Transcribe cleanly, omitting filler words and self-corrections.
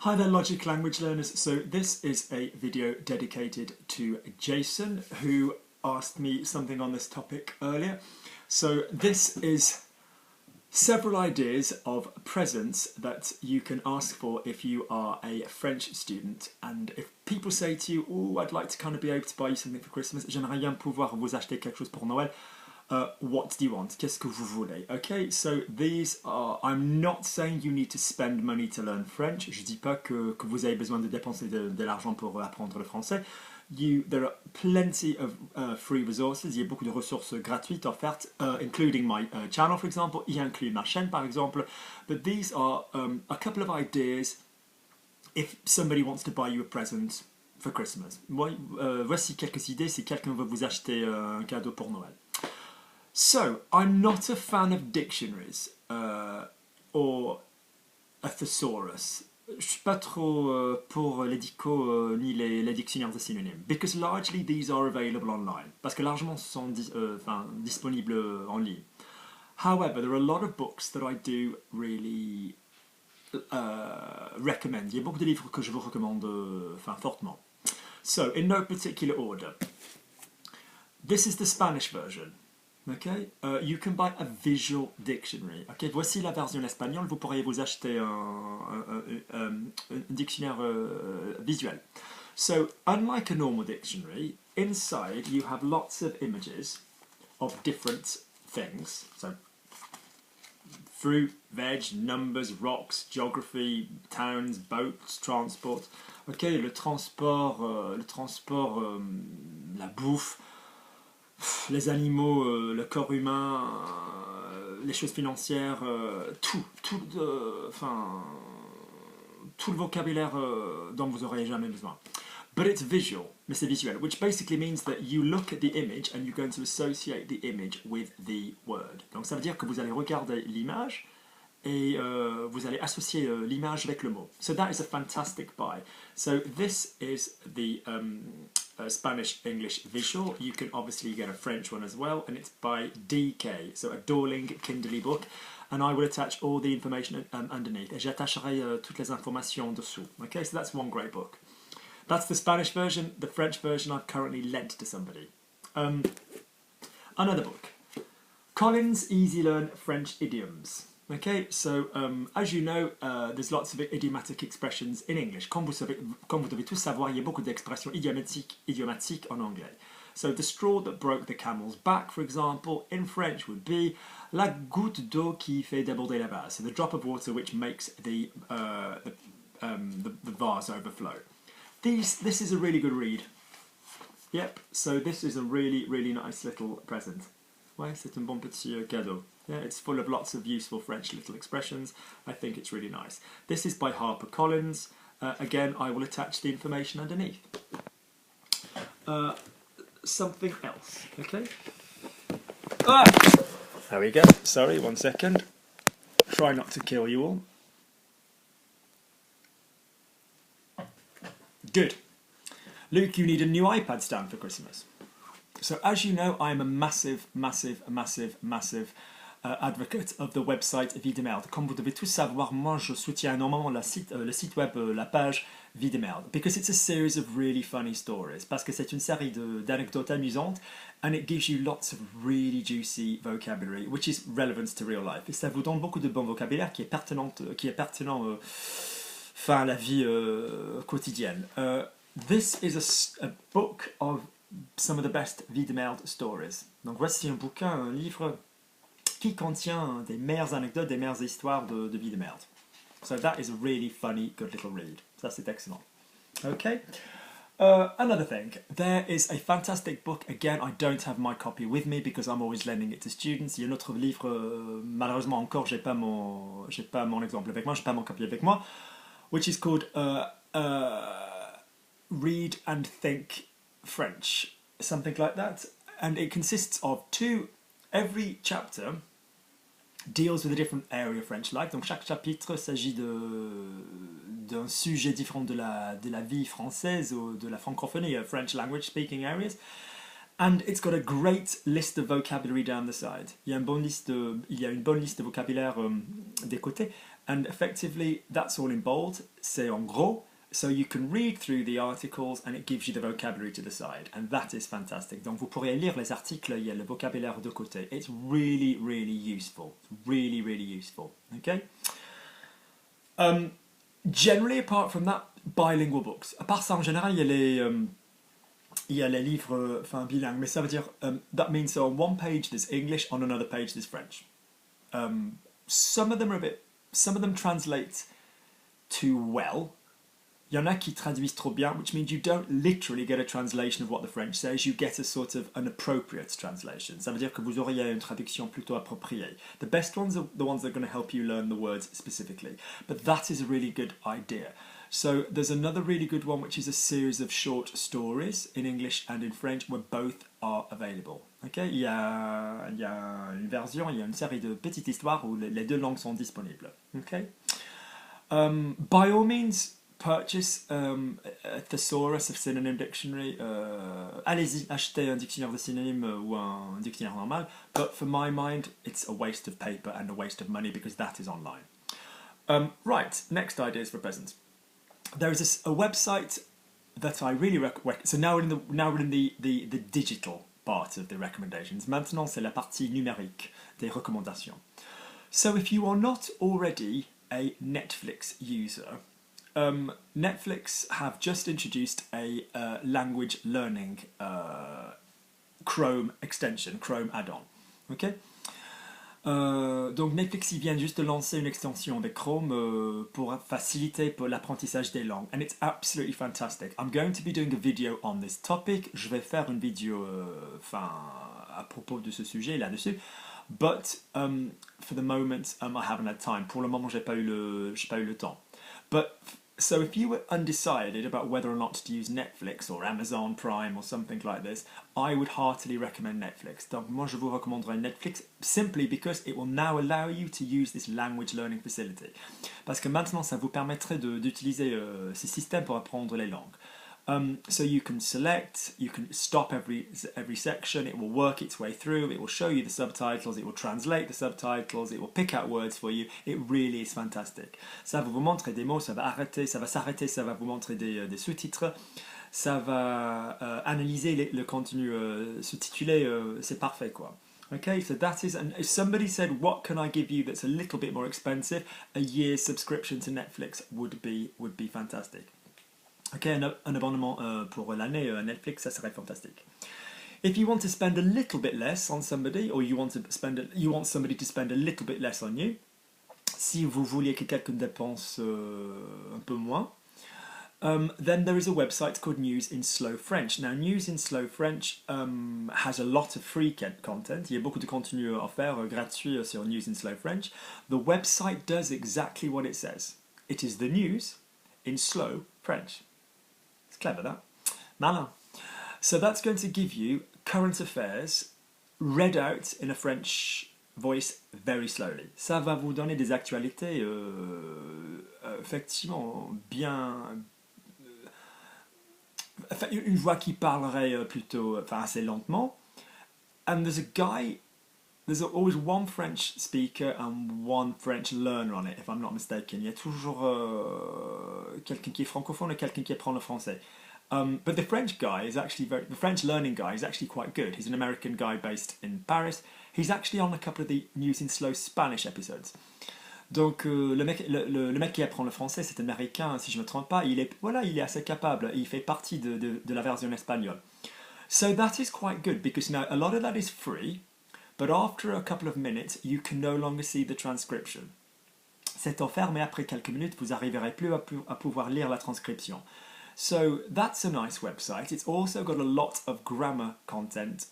Hi there, Logic language learners. So this is a video dedicated to Jason, who asked me something on this topic earlier. So this is several ideas of presents that you can ask for if you are a French student. And if people say to you, oh, I'd like to kind of be able to buy you something for Christmas, j'aimerais bien pouvoir vous acheter quelque chose pour Noël. What do you want? Qu'est-ce que vous voulez? Okay, so these are, I'm not saying you need to spend money to learn French. Je dis pas que vous avez besoin de dépenser de l'argent pour apprendre le français. There are plenty of free resources. Il y a beaucoup de ressources gratuites offertes, including my channel, for example. Il inclut ma chaîne, par exemple. But these are a couple of ideas if somebody wants to buy you a present for Christmas. Voici quelques idées si quelqu'un veut vous acheter un cadeau pour Noël. So, I'm not a fan of dictionaries or a thesaurus. Je suis pas trop pour les dicos ni les dictionnaires de synonymes. Because largely these are available online. Parce que largement sont disponibles en ligne. However, there are a lot of books that I do really recommend. Il y a beaucoup de livres que je vous recommande fortement. So, in no particular order. This is the Spanish version. Okay, you can buy a visual dictionary. Okay, voici la version espagnole. Vous pourriez vous acheter un dictionnaire visuel. So, unlike a normal dictionary, inside you have lots of images of different things. So, fruit, veg, numbers, rocks, geography, towns, boats, transport. Okay, le transport, la bouffe. Les animaux, le corps humain, les choses financières, tout le vocabulaire dont vous aurez jamais besoin. But it's visual, mais c'est visuel, which basically means that you look at the image and you're going to associate the image with the word. Donc ça veut dire que vous allez regarder l'image et vous allez associer l'image avec le mot. So that is a fantastic buy. So this is the Spanish-English visual. You can obviously get a French one as well, and it's by DK, so a Dorling Kindle book, and I will attach all the information underneath. Et j'attacherai toutes les informations dessous. Okay, so that's one great book. That's the Spanish version. The French version I've currently lent to somebody. Another book, Collins Easy Learn French Idioms. Okay, so as you know, there's lots of idiomatic expressions in English. Comme vous devez tous savoir, il y a beaucoup d'expressions idiomatiques en anglais. So the straw that broke the camel's back, for example, in French would be la goutte d'eau qui fait déborder la vase. So the drop of water which makes the vase overflow. This is a really good read. Yep, so this is a really, really nice little present. Ouais, c'est un bon petit cadeau. Yeah, it's full of lots of useful French little expressions. I think it's really nice. This is by HarperCollins. Again, I will attach the information underneath. Something else, okay? Ah! There we go. Sorry, 1 second. Try not to kill you all. Good. Luke, you need a new iPad stand for Christmas. So as you know, I'm a massive advocate of the website Viedemerde. Comme vous devez tous savoir, moi je soutiens énormément le site web, la page Viedemerde, because it's a series of really funny stories, parce que c'est une série d'anecdotes amusantes, and it gives you lots of really juicy vocabulary, which is relevant to real life. Et ça vous donne beaucoup de bon vocabulaire qui est pertinent à la vie quotidienne. This is a book of some of the best Viedemerde stories. Donc voici un bouquin, un livre qui contient des meilleures anecdotes, des meilleures histoires de Viedemerde. So that is a really funny, good little read. Ça c'est excellent. Okay. Another thing, there is a fantastic book. Again, I don't have my copy with me because I'm always lending it to students. Il y a un autre livre, malheureusement encore, j'ai pas mon exemple avec moi, j'ai pas mon copie avec moi, which is called Read and Think French, something like that, and it consists of every chapter deals with a different area of French life. Donc chaque chapitre s'agit d'un sujet différent de la vie française ou de la francophonie, French language speaking areas, And it's got a great list of vocabulary down the side. Il y a une bonne liste de vocabulaire des côtés. And effectively, that's all in bold. C'est en gros. So you can read through the articles and it gives you the vocabulary to the side. And that is fantastic. Donc vous pourrez lire les articles, il y a le vocabulaire de côté. It's really, really useful. Really, really useful. Okay? Generally, apart from that, bilingual books. À part ça, en général, il y a les livres bilingues. Mais ça veut dire, that means so on one page there's English, on another page there's French. Some of them translate too well. Il y en a qui traduisent trop bien, which means you don't literally get a translation of what the French says, you get a sort of an appropriate translation. Ça veut dire que vous auriez une traduction plutôt appropriée. The best ones are the ones that are going to help you learn the words specifically. But that is a really good idea. So there's another really good one, which is a series of short stories in English and in French, where both are available. Okay? Il y a une version, il y a une série de petites histoires où les deux langues sont disponibles. Okay? By all means, purchase a thesaurus of synonym dictionary. Allez-y, achetez un dictionnaire de synonymes ou un dictionnaire normal. But for my mind, it's a waste of paper and a waste of money because that is online. Right, next ideas for presents. There is a website that I really recommend. So now we're in the digital part of the recommendations. Maintenant, c'est la partie numérique des recommandations. So if you are not already a Netflix user, Netflix have just introduced a language learning Chrome extension, Chrome add-on. Okay? Donc Netflix ils viennent juste de lancer une extension de Chrome pour faciliter l'apprentissage des langues. And it's absolutely fantastic. I'm going to be doing a video on this topic. Je vais faire une vidéo à propos de ce sujet là-dessus. But for the moment, I haven't had time. Pour le moment, j'ai pas eu le temps. But so if you were undecided about whether or not to use Netflix or Amazon Prime or something like this, I would heartily recommend Netflix. Donc moi je vous recommanderais Netflix simply because it will now allow you to use this language learning facility. Parce que maintenant ça vous permettrait d'utiliser ces systèmes pour apprendre les langues. So you can select, you can stop every section, it will work its way through, it will show you the subtitles, it will translate the subtitles, it will pick out words for you. It really is fantastic. Ça va vous montrer des mots, ça va s'arrêter, ça va vous montrer des sous-titres, ça va analyser le contenu sous-titulé, c'est parfait quoi. Okay, so that is, and if somebody said, what can I give you that's a little bit more expensive, a year's subscription to Netflix would be fantastic. Okay, un abonnement pour l'année Netflix, ça serait fantastique. If you want to spend a little bit less on somebody, or you want somebody to spend a little bit less on you, si vous vouliez que quelqu'un dépense un peu moins, then there is a website called News in Slow French. Now, News in Slow French has a lot of free content. Il y a beaucoup de contenu offert gratuit sur News in Slow French. The website does exactly what it says. It is the news in slow French. It's clever, that. Malin. So that's going to give you current affairs read out in a French voice very slowly. Ça va vous donner des actualités effectivement bien... une voix qui parlerait plutôt assez lentement. And there's always one French speaker and one French learner on it, if I'm not mistaken. Il y a toujours quelqu'un qui est francophone et quelqu'un qui apprend le français. But the French learning guy is actually quite good. He's an American guy based in Paris. He's actually on a couple of the News in Slow Spanish episodes. Donc le mec qui apprend le français, c'est américain, si je ne me trompe pas, il est assez capable, il fait partie de la version espagnole. So that is quite good, because now a lot of that is free, but after a couple of minutes, you can no longer see the transcription. C'est offert, mais après quelques minutes, vous n'arriverez plus à pouvoir lire la transcription. So that's a nice website. It's also got a lot of grammar content